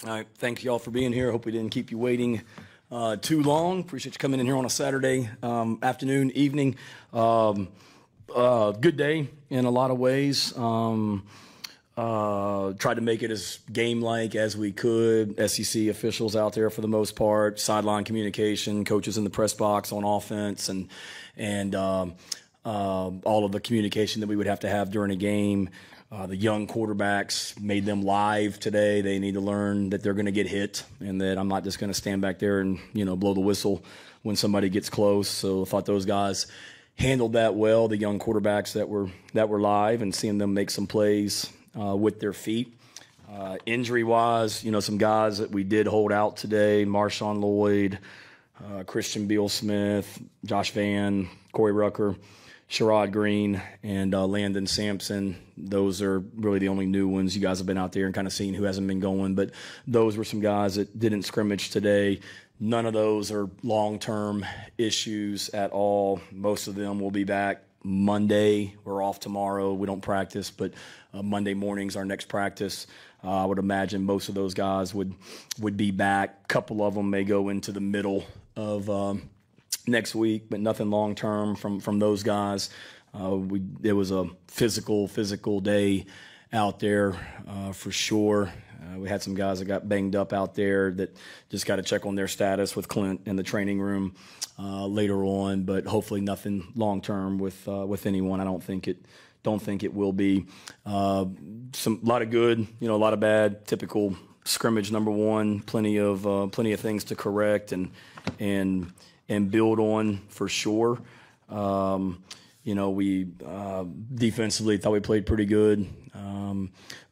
All right, thank you all for being here. Hope we didn't keep you waiting too long. Appreciate you coming in here on a Saturday afternoon, evening. Good day in a lot of ways. Tried to make it as game-like as we could. SEC officials out there for the most part, sideline communication, coaches in the press box on offense, and all of the communication that we would have to have during a game. The young quarterbacks made them live today. They need to learn that they're going to get hit and that I'm not just going to stand back there and, blow the whistle when somebody gets close. So I thought those guys handled that well, the young quarterbacks that were live, and seeing them make some plays with their feet. Injury-wise, some guys that we did hold out today, Marshawn Lloyd, Christian Beal-Smith, Josh Vann, Corey Rucker, Sherrod Green, and Landon Sampson. Those are really the only new ones. You guys have been out there and kind of seen who hasn't been going, but those were some guys that didn't scrimmage today. None of those are long-term issues at all. Most of them will be back Monday. We're off tomorrow. We don't practice, but Monday morning's our next practice. I would imagine most of those guys would be back. A couple of them may go into the middle of next week, but nothing long term from those guys. It was a physical day out there for sure. We had some guys that got banged up out there that just got to check on their status with Clint in the training room later on, but hopefully nothing long term with anyone. I don't think it will be. A lot of good, a lot of bad. Typical scrimmage number one. Plenty of things to correct and build on for sure. We defensively thought we played pretty good.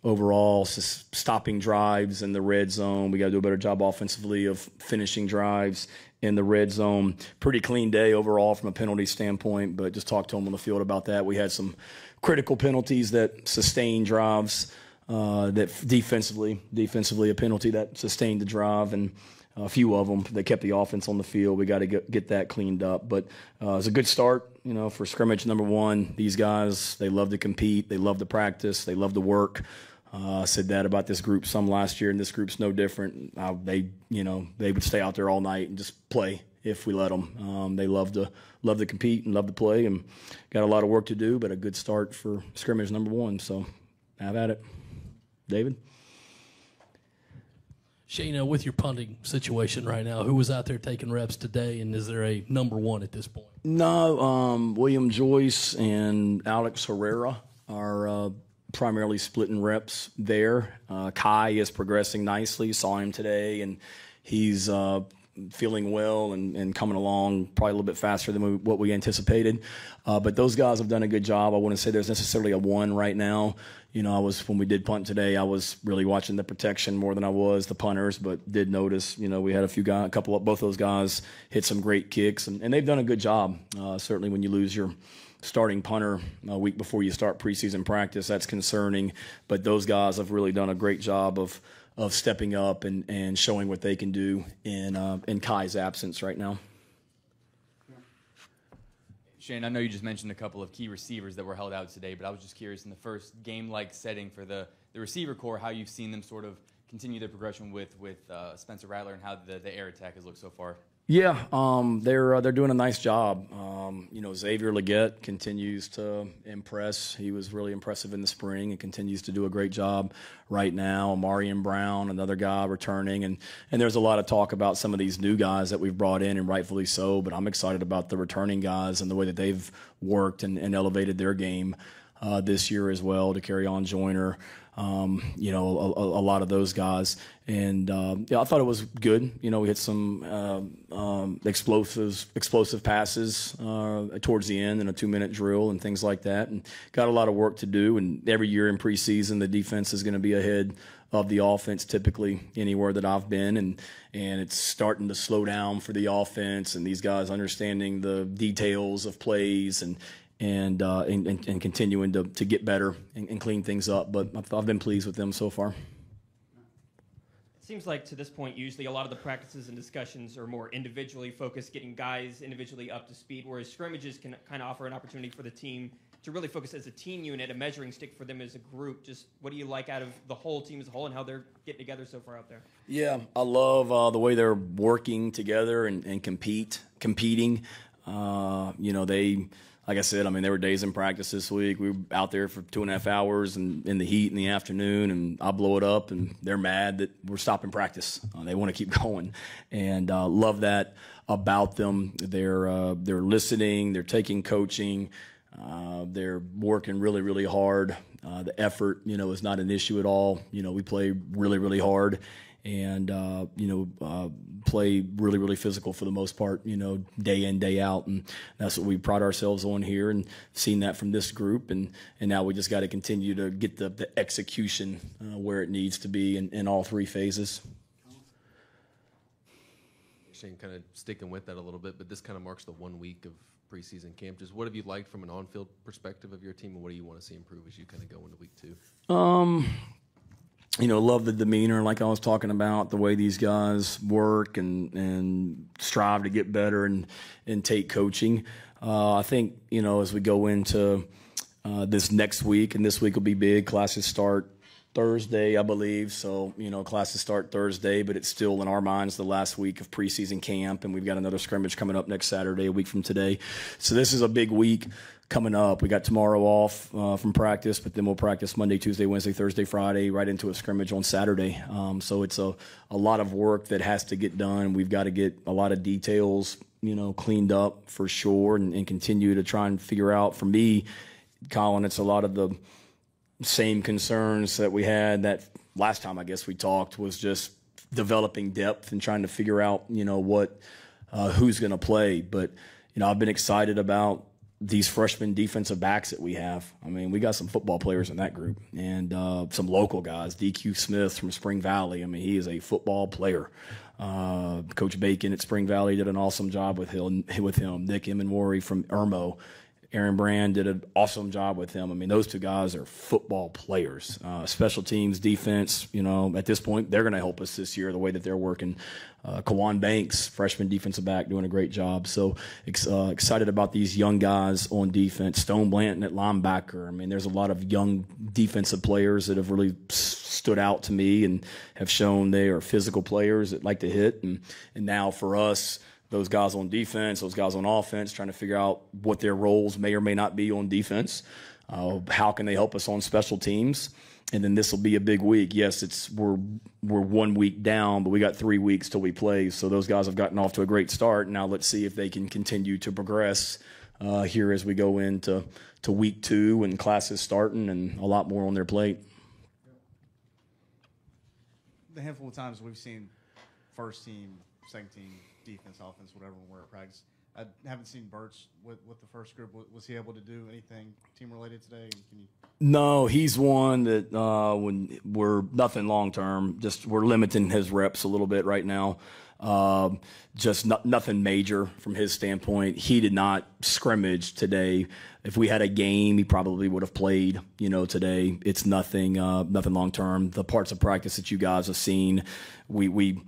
Overall, stopping drives in the red zone. We got to do a better job offensively of finishing drives in the red zone. Pretty clean day overall from a penalty standpoint, but just talked to them on the field about that. We had some critical penalties that sustained drives, that defensively a penalty that sustained the drive, and a few of them, they kept the offense on the field. We got to get that cleaned up. But it was a good start, for scrimmage number one. These guys, they love to compete. They love to practice. They love to work. I said that about this group some last year, and this group's no different. They would stay out there all night and just play if we let them. They love to compete and love to play, and got a lot of work to do, but a good start for scrimmage number one. So have at it. David? Shane, with your punting situation right now, who was out there taking reps today, and is there a number one at this point? No, William Joyce and Alex Herrera are primarily splitting reps there. Kai is progressing nicely. Saw him today, and he's feeling well and coming along probably a little bit faster than what we anticipated. But those guys have done a good job. I wouldn't say there's necessarily a one right now. When we did punt today, I was really watching the protection more than I was the punters, but did notice, we had both those guys hit some great kicks, and they've done a good job. Certainly when you lose your starting punter a week before you start preseason practice, that's concerning. But those guys have really done a great job of stepping up and showing what they can do in Kai's absence right now. Shane, I know you just mentioned a couple of key receivers that were held out today, but I was just curious in the first game-like setting for the receiver corps, how you've seen them sort of continue their progression with Spencer Rattler and how the air attack has looked so far. Yeah, they're doing a nice job. Xavier Leggett continues to impress. He was really impressive in the spring and continues to do a great job right now. Marion Brown, another guy returning, and there's a lot of talk about some of these new guys that we've brought in, and rightfully so. But I'm excited about the returning guys and the way that they've worked and elevated their game this year as well. To carry on Joyner. A lot of those guys. And, I thought it was good. We had some explosive passes towards the end in a 2-minute drill and things like that, and got a lot of work to do. And every year in preseason, the defense is going to be ahead of the offense typically anywhere that I've been, and it's starting to slow down for the offense, and these guys understanding the details of plays and continuing to get better and clean things up. But I've been pleased with them so far. It seems like to this point, usually a lot of the practices and discussions are more individually focused, getting guys individually up to speed, whereas scrimmages can kind of offer an opportunity for the team to really focus as a team unit, a measuring stick for them as a group. Just what do you like out of the whole team as a whole and how they're getting together so far out there? Yeah, I love the way they're working together and competing. Like I said, I mean, there were days in practice this week. We were out there for 2.5 hours and in the heat in the afternoon, and I blow it up, and they're mad that we're stopping practice. They want to keep going, and love that about them. They're listening. They're taking coaching. They're working really, really hard. The effort, is not an issue at all. We play really, really hard. And, play really, really physical for the most part, day in, day out. And that's what we pride ourselves on here, and seen that from this group. And now we just got to continue to get the execution where it needs to be in all three phases. Shane, kind of sticking with that a little bit, but this kind of marks the 1 week of preseason camp. Just what have you liked from an on-field perspective of your team, and what do you want to see improve as you kind of go into week 2? Love the demeanor, like I was talking about, the way these guys work and strive to get better and take coaching. I think, as we go into this next week, and this week will be big, classes start Thursday, I believe. So, classes start Thursday, but it's still in our minds the last week of preseason camp, and we've got another scrimmage coming up next Saturday, a week from today. So this is a big week coming up. We got tomorrow off from practice, but then we'll practice Monday, Tuesday, Wednesday, Thursday, Friday, right into a scrimmage on Saturday. So it's a lot of work that has to get done. We've got to get a lot of details, cleaned up for sure, and continue to try and figure out. For me, Colin, it's a lot of the same concerns that we had that last time I guess we talked, was just developing depth and trying to figure out, who's going to play. But, I've been excited about these freshman defensive backs that we have. I mean, we got some football players in that group, and some local guys. DQ Smith from Spring Valley. I mean, he is a football player. Coach Bacon at Spring Valley did an awesome job with him. Nick Emenwari from Irmo. Aaron Brand did an awesome job with him. I mean, those two guys are football players. Special teams, defense, at this point, they're going to help us this year, the way that they're working. Kawan Banks, freshman defensive back, doing a great job. So excited about these young guys on defense. Stone Blanton at linebacker. I mean, there's a lot of young defensive players that have really stood out to me and have shown they are physical players that like to hit. And now for us, those guys on defense, those guys on offense, trying to figure out what their roles may or may not be on defense. How can they help us on special teams? And then this will be a big week. Yes, we're 1 week down, but we got 3 weeks till we play. So those guys have gotten off to a great start. Now let's see if they can continue to progress here as we go into week 2 and classes starting and a lot more on their plate. The handful of times we've seen first team, second team, defense, offense, whatever, when we're at practice, I haven't seen Birch with the first group. Was he able to do anything team-related today? No, he's one that when we're nothing long-term, just we're limiting his reps a little bit right now. Nothing major from his standpoint. He did not scrimmage today. If we had a game, he probably would have played, today. It's nothing long-term. The parts of practice that you guys have seen, when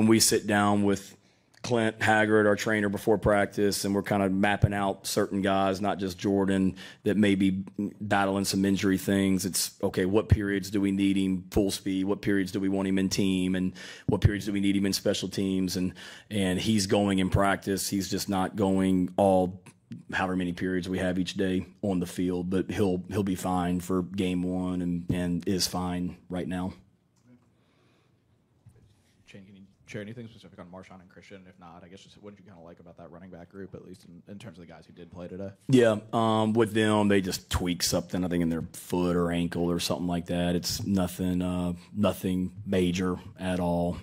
we sit down with Clint Haggard, our trainer, before practice, and we're kind of mapping out certain guys, not just Jordan, that may be battling some injury things. It's, okay, what periods do we need him full speed? What periods do we want him in team? And what periods do we need him in special teams? And he's going in practice. He's just not going all however many periods we have each day on the field, but he'll be fine for game 1 and is fine right now. Shane, can you share anything specific on Marshawn and Christian? If not, I guess just what did you kind of like about that running back group, at least in terms of the guys who did play today? Yeah, with them, they just tweak something, I think, in their foot or ankle or something like that. It's nothing major at all.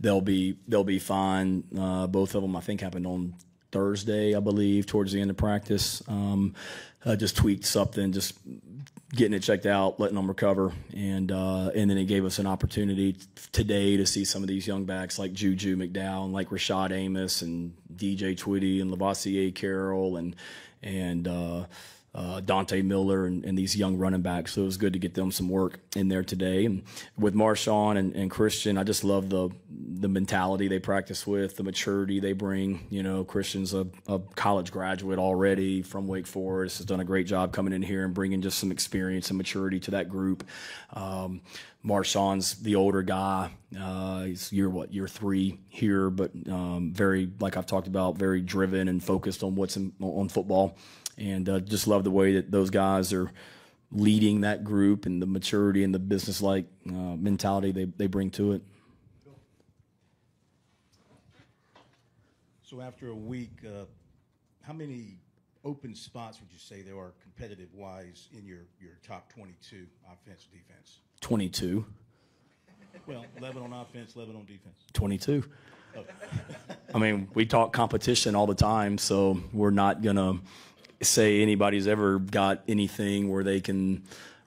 They'll be fine. Both of them, I think, happened on Thursday, I believe, towards the end of practice. Just tweaked something, just getting it checked out, letting them recover, and then it gave us an opportunity today to see some of these young backs like Juju McDowell, and like Rashad Amos and DJ Twitty and Lavoisier Carroll and Dante Miller and these young running backs. So it was good to get them some work in there today. And with Marshawn and Christian, I just love the mentality they practice with, the maturity they bring. You know, Christian's a college graduate already from Wake Forest, has done a great job coming in here and bringing just some experience and maturity to that group. Marshawn's the older guy. He's year 3 here, but very, like I've talked about, very driven and focused on what's on football. And just love the way that those guys are leading that group and the maturity and the business-like mentality they bring to it. So after a week, how many open spots would you say there are competitive-wise in your top 22 offense, defense? 22. Well, 11 on offense, 11 on defense. 22. Oh. I mean, we talk competition all the time, so we're not going to say anybody's ever got anything where they can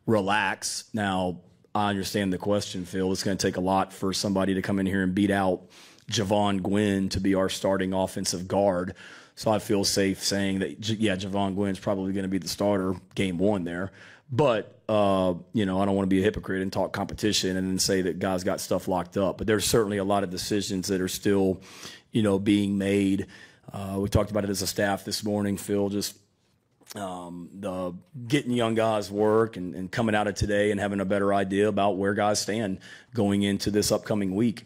relax. Now, I understand the question, Phil. It's going to take a lot for somebody to come in here and beat out Javon Gwynn to be our starting offensive guard. So I feel safe saying that, yeah, Javon Gwynn's probably going to be the starter game 1 there. But, you know, I don't want to be a hypocrite and talk competition and then say that guys got stuff locked up. But there's certainly a lot of decisions that are still, you know, being made. We talked about it as a staff this morning, Phil, just the getting young guys work and coming out of today and having a better idea about where guys stand going into this upcoming week.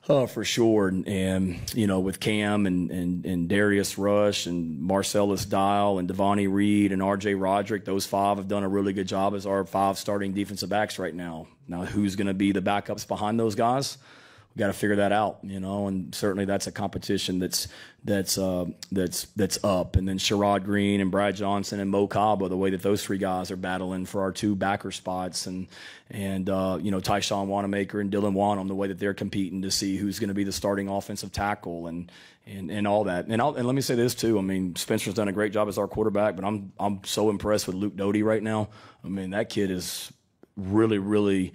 For sure. And, you know, with Cam and Darius Rush and Marcellus Dial and Devontae Reed and R.J. Roderick, those 5 have done a really good job as our 5 starting defensive backs right now. Now, who's going to be the backups behind those guys? We got to figure that out, you know, and certainly that's a competition that's up. And then Sherrod Green and Brad Johnson and Mo Cabo, the way that those 3 guys are battling for our 2 backer spots, and you know, Tyshawn Wanamaker and Dylan Wanham, the way that they're competing to see who's going to be the starting offensive tackle and all that. And let me say this too. I mean, Spencer's done a great job as our quarterback, but I'm so impressed with Luke Doty right now. I mean, that kid is really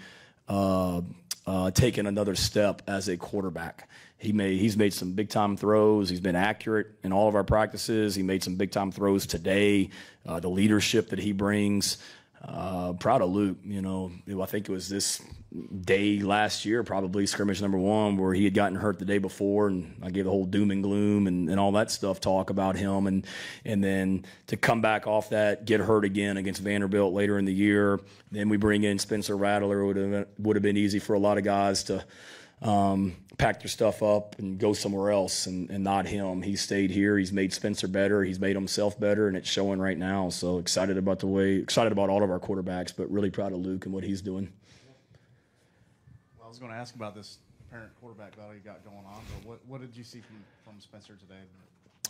taken another step as a quarterback. He's made some big time throws. He's been accurate in all of our practices. He made some big time throws today. The leadership that he brings. Proud of Luke. You know, I think it was this day last year, probably scrimmage number 1, where he had gotten hurt the day before, and I gave the whole doom and gloom and all that stuff talk about him, and then to come back off that, get hurt again against Vanderbilt later in the year. Then we bring in Spencer Rattler. Would have been easy for a lot of guys to pack their stuff up and go somewhere else, and not him. He stayed here. He's made Spencer better. He's made himself better, and it's showing right now. So excited about all of our quarterbacks, but really proud of Luke and what he's doing. Well, I was going to ask about this apparent quarterback battle you got going on, but what did you see from Spencer today?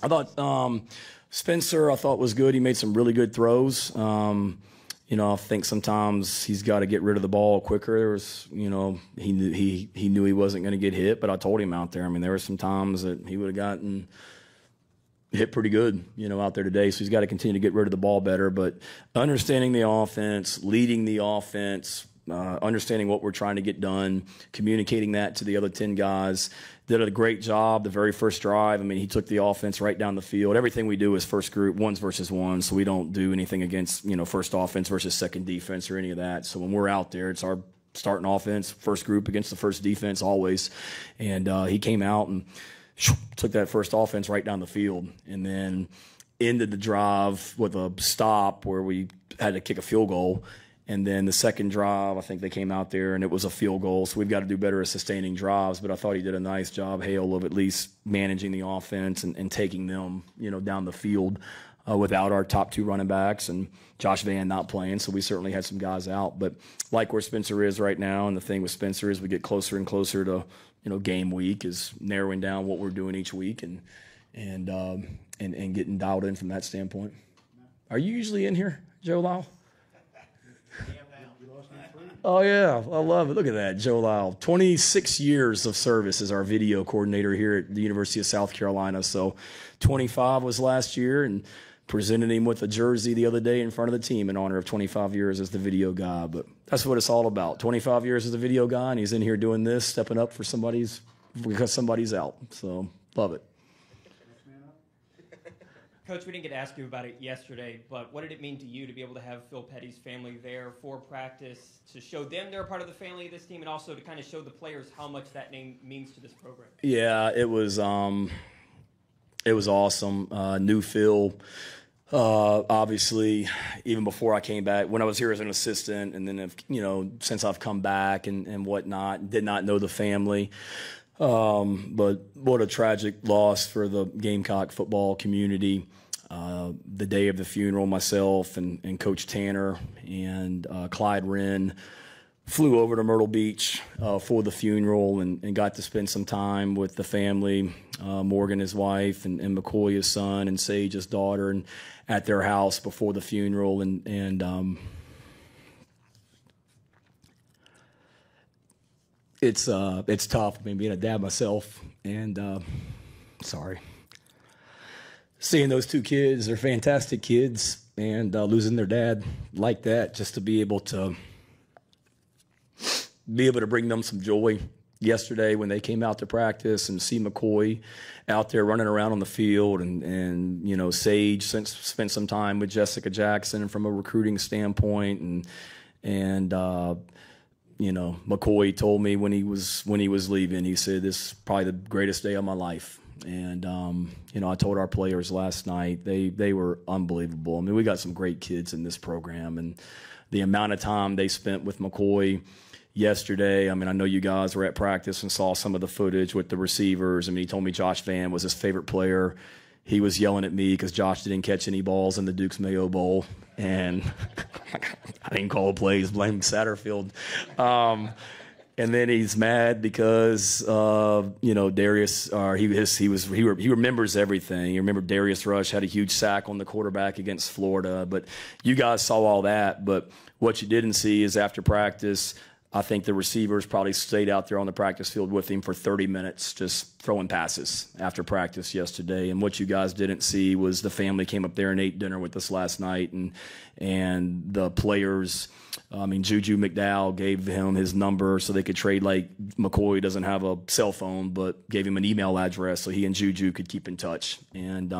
I thought Spencer was good. He made some really good throws. You know, I think sometimes he's got to get rid of the ball quicker. There was, you know, he knew he wasn't going to get hit, but I told him out there. I mean, there were some times that he would have gotten hit pretty good, you know, out there today. So he's got to continue to get rid of the ball better. But understanding the offense, leading the offense, understanding what we're trying to get done, communicating that to the other 10 guys. Did a great job the very first drive. I mean, he took the offense right down the field. Everything we do is first group, 1s versus 1s, so we don't do anything against, you know, first offense versus second defense or any of that. So when we're out there, it's our starting offense, first group against the first defense always. And he came out and took that first offense right down the field, and then ended the drive with a stop where we had to kick a field goal. And then the second drive, I think they came out there and it was a field goal. So we've got to do better at sustaining drives. But I thought he did a nice job, Hale, of at least managing the offense and taking them, you know, down the field without our top 2 running backs and Josh Van not playing. So we certainly had some guys out. But like where Spencer is right now, and the thing with Spencer is we get closer and closer to, you know, game week, is narrowing down what we're doing each week and getting dialed in from that standpoint. Are you usually in here, Joe Lyle? Oh, yeah. I love it. Look at that, Joe Lyle. 26 years of service as our video coordinator here at the University of South Carolina. So 25 was last year, and presented him with a jersey the other day in front of the team in honor of 25 years as the video guy. But that's what it's all about. 25 years as a video guy, and he's in here doing this, stepping up for because somebody's out. So love it. Coach, we didn't get to ask you about it yesterday, but what did it mean to you to be able to have Phil Petty's family there for practice, to show them they're a part of the family of this team, and also to kind of show the players how much that name means to this program? Yeah, it was awesome. Knew Phil, obviously, even before I came back, when I was here as an assistant, and then, since I've come back and whatnot, did not know the family. But what a tragic loss for the Gamecock football community. The day of the funeral, myself and Coach Tanner and Clyde Wren flew over to Myrtle Beach for the funeral and got to spend some time with the family, Morgan, his wife, and McCoy, his son, and Sage, his daughter, and at their house before the funeral. And it's tough. I mean, being a dad myself, and seeing those two kids, they're fantastic kids, and losing their dad like that, just to be able to bring them some joy yesterday when they came out to practice, and see McCoy out there running around on the field, and Sage spent some time with Jessica Jackson from a recruiting standpoint, and McCoy told me when he was leaving, he said, "This is probably the greatest day of my life." And I told our players last night, they were unbelievable. I mean, we got some great kids in this program, and the amount of time they spent with McCoy yesterday. I mean, I know you guys were at practice and saw some of the footage with the receivers. I mean, he told me Josh Vann was his favorite player. He was yelling at me because Josh didn't catch any balls in the Duke's Mayo Bowl, and I didn't call plays, blame Satterfield. And then he's mad because Darius. He remembers everything. He remembered Darius Rush had a huge sack on the quarterback against Florida. But you guys saw all that. But what you didn't see is after practice, I think the receivers probably stayed out there on the practice field with him for 30 minutes, just throwing passes after practice yesterday. And what you guys didn't see was the family came up there and ate dinner with us last night, and the players. I mean, Juju McDowell gave him his number so they could trade. Like McCoy doesn't have a cell phone, but gave him an email address so he and Juju could keep in touch. And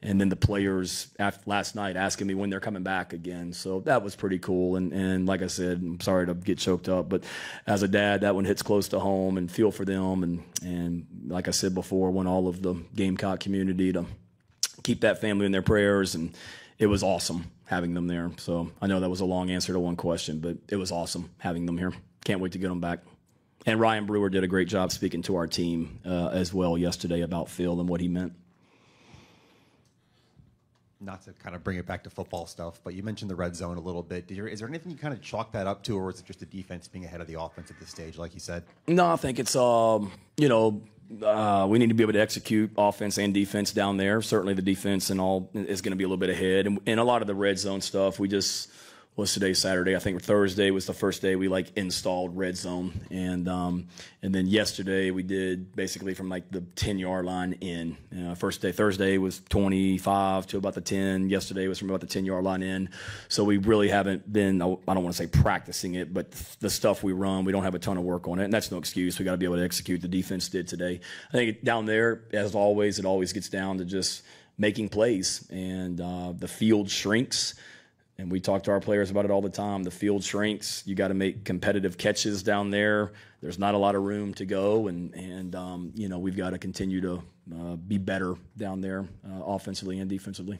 then the players last night asking me when they're coming back again. So that was pretty cool. And like I said, I'm sorry to get choked up, but as a dad, that one hits close to home, and feel for them. And like I said before, I want all of the Gamecock community to keep that family in their prayers. And it was awesome having them there. So I know that was a long answer to one question, but it was awesome having them here. Can't wait to get them back. And Ryan Brewer did a great job speaking to our team as well yesterday about Phil and what he meant. Not to kind of bring it back to football stuff, but you mentioned the red zone a little bit. Is there anything you kind of chalk that up to, or is it just the defense being ahead of the offense at this stage, like you said? No, I think it's, we need to be able to execute offense and defense down there. Certainly the defense and all is going to be a little bit ahead. And a lot of the red zone stuff, what's today, Saturday? I think Thursday was the first day we installed red zone. And then yesterday we did basically from the 10-yard line in. First day, Thursday was 25 to about the 10. Yesterday was from about the 10-yard line in. So we really haven't been, I don't want to say practicing it, but the stuff we run, we don't have a ton of work on it. And that's no excuse. We got to be able to execute. The defense did today. I think down there, as always, it always gets down to just making plays. And the field shrinks. And we talk to our players about it all the time. The field shrinks. You got to make competitive catches down there. There's not a lot of room to go, and we've got to continue to be better down there, offensively and defensively.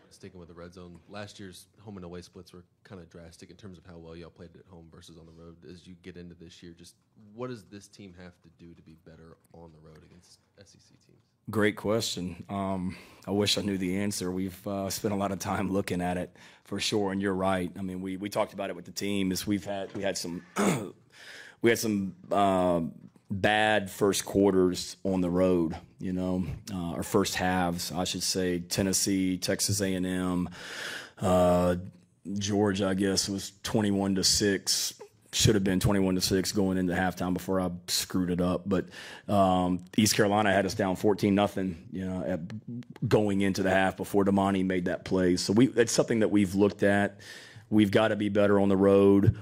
Sticking with the red zone, last year's home and away splits were kind of drastic in terms of how well y'all played at home versus on the road. As you get into this year, just what does this team have to do to be better on the road against SEC teams? Great question. I wish I knew the answer. We've spent a lot of time looking at it for sure, and you're right. I mean, we talked about it with the team. We had some bad first quarters on the road. Our first halves, I should say. Tennessee, Texas A&M, Georgia, I guess, was 21-6. Should have been 21-6 going into halftime before I screwed it up. But East Carolina had us down 14-0, going into the half before Damani made that play. So it's something that we've looked at. We've got to be better on the road.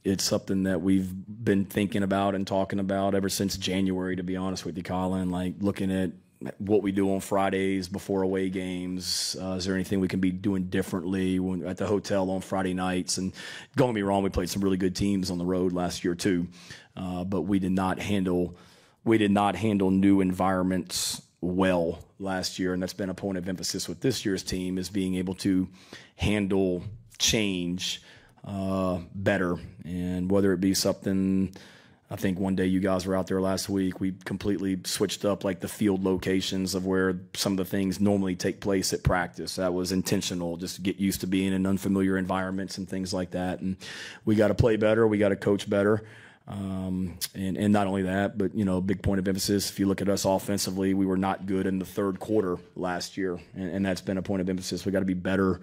it's something that we've been thinking about and talking about ever since January, to be honest with you, Colin. Like looking at what we do on Fridays before away games. Is there anything we can be doing differently at the hotel on Friday nights? And don't get me wrong, we played some really good teams on the road last year too, but we did not handle new environments well last year, and that's been a point of emphasis with this year's team, is being able to handle change better. And whether it be something, I think one day you guys were out there last week, we completely switched up like the field locations of where some of the things normally take place at practice. That was intentional, just to get used to being in unfamiliar environments and things like that. And we got to play better, we got to coach better. And not only that, but, you know, big point of emphasis, if you look at us offensively, we were not good in the third quarter last year. And that's been a point of emphasis. We got to be better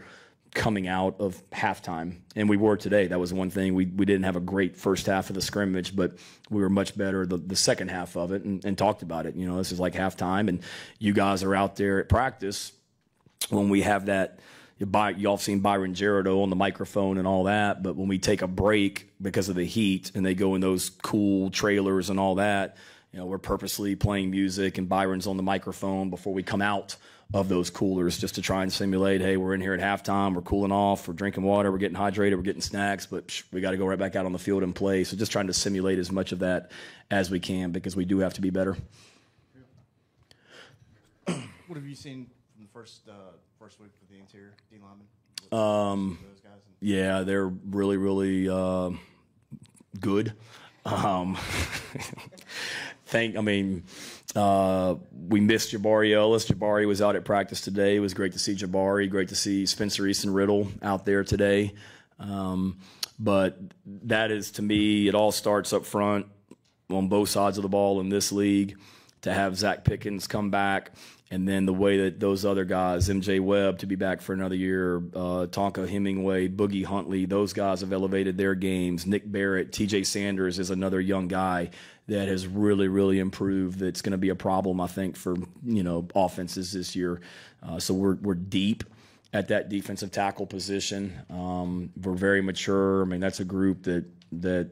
coming out of halftime. And we were today. That was one thing. We didn't have a great first half of the scrimmage, but we were much better the second half of it, and talked about it. You know, this is like halftime, and you guys are out there at practice when we have that. Y'all have seen Byron Gerardo on the microphone and all that, but when we take a break because of the heat and they go in those cool trailers and all that, you know, we're purposely playing music and Byron's on the microphone before we come out of those coolers, just to try and simulate, hey, we're in here at halftime, we're cooling off, we're drinking water, we're getting hydrated, we're getting snacks, but we got to go right back out on the field and play. So just trying to simulate as much of that as we can, because we do have to be better. What have you seen from the first week with the interior D linemen? Those guys? Yeah, they're really, really good. We missed Jabari Ellis. Jabari was out at practice today. It was great to see Jabari. Great to see Spencer Easton-Riddle out there today. But that is, to me, it all starts up front on both sides of the ball in this league. To have Zach Pickens come back, and then the way that those other guys, MJ Webb to be back for another year, Tonka Hemingway, Boogie Huntley, those guys have elevated their games. Nick Barrett, TJ Sanders is another young guy that has really, really improved. That's going to be a problem, I think, for, you know, offenses this year. So we're deep at that defensive tackle position. We're very mature. I mean, that's a group that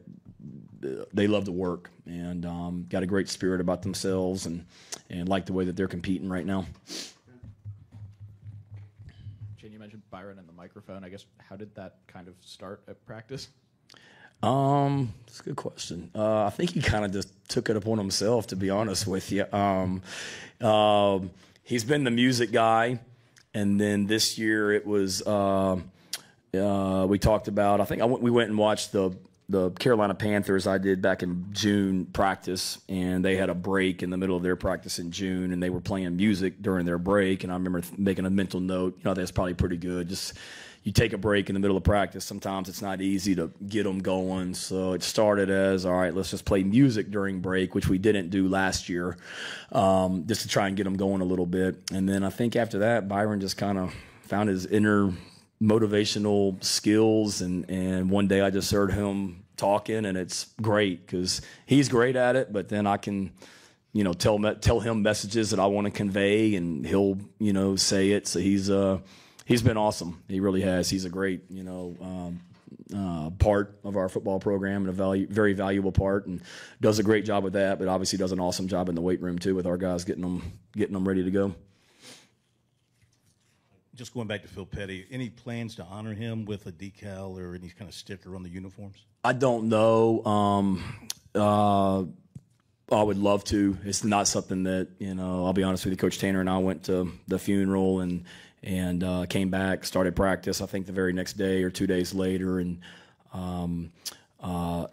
they love to work, and got a great spirit about themselves, and like the way that they're competing right now. Shane, you mentioned Byron and the microphone. I guess, how did that kind of start at practice? It's a good question. I think he kind of just took it upon himself, to be honest with you. He's been the music guy, and then this year it was we talked about. I think we went and watched the Carolina Panthers I did back in June practice, and they had a break in the middle of their practice in June, and they were playing music during their break, and I remember making a mental note, you know, that's probably pretty good. Just you take a break in the middle of practice, sometimes it's not easy to get them going. So it started as, all right, let's just play music during break, which we didn't do last year, just to try and get them going a little bit. And then I think after that, Byron just kind of found his inner motivational skills, and one day I just heard him talking, and it's great because he's great at it, but then I can, you know, tell him messages that I want to convey, and he'll, you know, say it. So he's been awesome. He really has. He's a great, you know, part of our football program, and a very valuable part, and does a great job with that, but obviously does an awesome job in the weight room too, with our guys getting them ready to go. Just going back to Phil Petty, any plans to honor him with a decal or any kind of sticker on the uniforms? I don't know. I would love to. It's not something that, you know, I'll be honest with you, Coach Tanner and I went to the funeral and came back, started practice, I think the very next day or 2 days later. And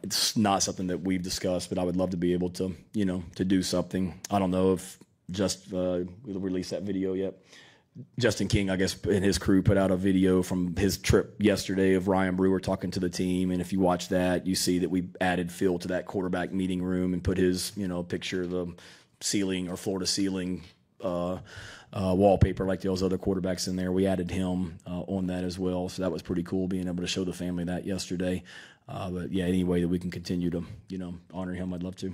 it's not something that we've discussed, but I would love to be able to, you know, to do something. I don't know if we'll release that video yet. Justin King, I guess, and his crew put out a video from his trip yesterday of Ryan Brewer talking to the team. And if you watch that, you see that we added Phil to that quarterback meeting room and put his, you know, picture of the ceiling or floor to ceiling wallpaper like those other quarterbacks in there. We added him on that as well. So that was pretty cool, being able to show the family that yesterday. But yeah, any way that we can continue to, you know, honor him, I'd love to.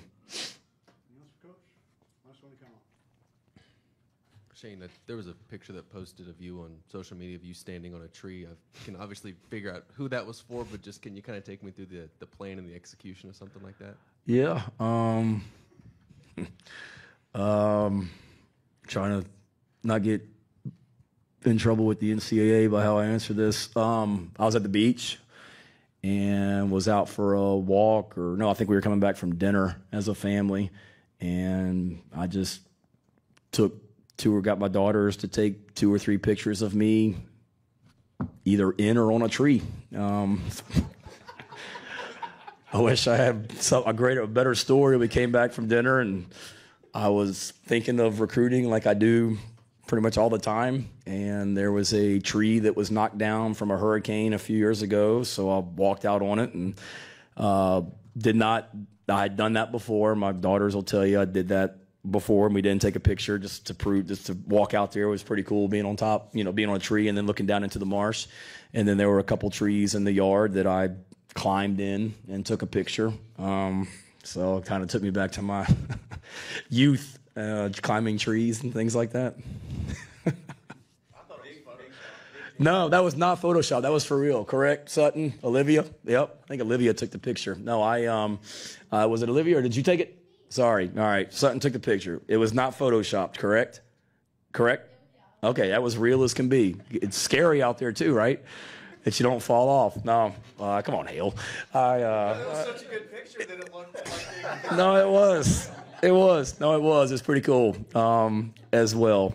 Shane, there was a picture that posted of you on social media of you standing on a tree. I can obviously figure out who that was for, but just can you kind of take me through the plan and the execution of something like that? Yeah. Trying to not get in trouble with the NCAA by how I answer this. I was at the beach and was out for a walk, I think we were coming back from dinner as a family, and I just got my daughters to take 2 or 3 pictures of me either in or on a tree. I wish I had a better story. We came back from dinner and I was thinking of recruiting like I do pretty much all the time. And there was a tree that was knocked down from a hurricane a few years ago. So I walked out on it and I had done that before. My daughters will tell you I did that before, and we didn't take a picture just to walk out there. It was pretty cool being on top, being on a tree and then looking down into the marsh. And then there were a couple trees in the yard that I climbed in and took a picture. So it kind of took me back to my youth, climbing trees and things like that. No, that was not Photoshop. That was for real. Correct, Sutton? Olivia? Yep. I think Olivia took the picture. No, was it Olivia or did you take it? Sorry. All right. Sutton took the picture. It was not Photoshopped, correct? Correct? Okay, that was real as can be. It's scary out there too, right? That you don't fall off. No, come on, Hale. It was such a good picture that it looked like No, it was. It was. No, it was. It's pretty cool as well.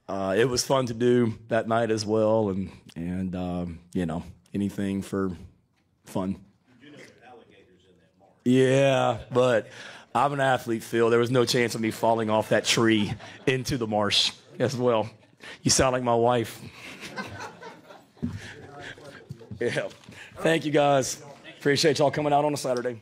It was fun to do that night as well, and anything for fun. Yeah, but I'm an athlete, Phil. There was no chance of me falling off that tree into the marsh as well. You sound like my wife. Yeah. Thank you, guys. Appreciate y'all coming out on a Saturday.